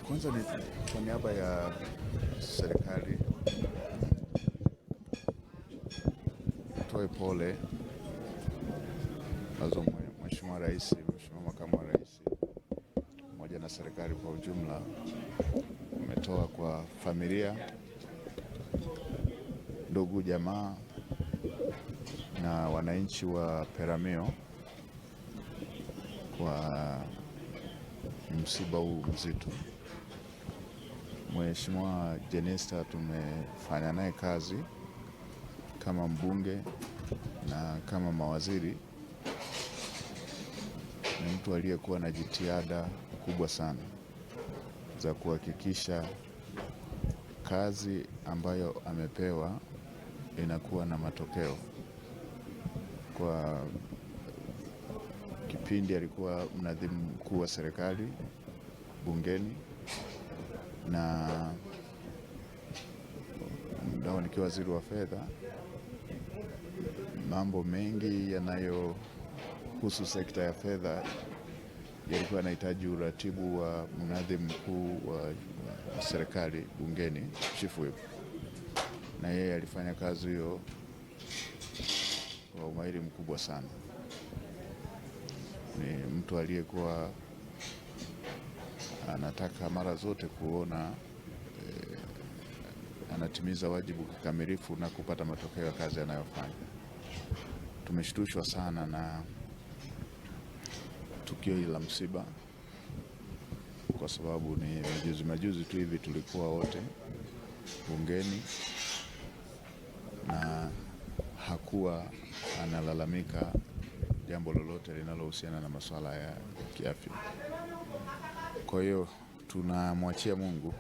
Kwanza ni kwa niaba ya serikali toe pole nazo Mheshimiwa Rais, Mheshimiwa Makamu wa Rais pamoja na serikali kwa ujumla umetoa kwa familia, ndugu, jamaa na wananchi wa Peramiho kwa msiba huu mzito. Mheshimiwa Jenista tumefanya naye kazi kama mbunge na kama mawaziri. Ni mtu aliyekuwa na jitihada kubwa sana za kuhakikisha kazi ambayo amepewa inakuwa na matokeo. Kwa kipindi alikuwa mnadhimu mkuu wa serikali bungeni, na ndio nikiwa waziri wa fedha. Mambo mengi yanayohusu sekta ya fedha yalikuwa yanahitaji uratibu wa mnadhimu mkuu wa serikali bungeni, Chief Whip, na yeye alifanya kazi hiyo kwa umahiri mkubwa sana. Ni mtu aliyekuwa anataka mara zote kuona anatimiza wajibu kikamilifu na kupata matokeo ya kazi anayofanya. Tumeshtushwa sana na tukio hili la msiba, kwa sababu ni majuzi tu hivi tulikuwa wote bungeni na hakuwa analalamika jambo lolote linalohusiana na masuala ya kiafya. Kwa hiyo tunamwachia Mungu.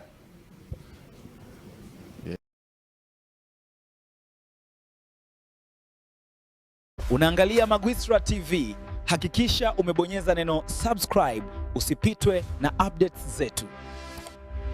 Unaangalia Magwistra TV. Hakikisha umebonyeza neno subscribe usipitwe na updates zetu.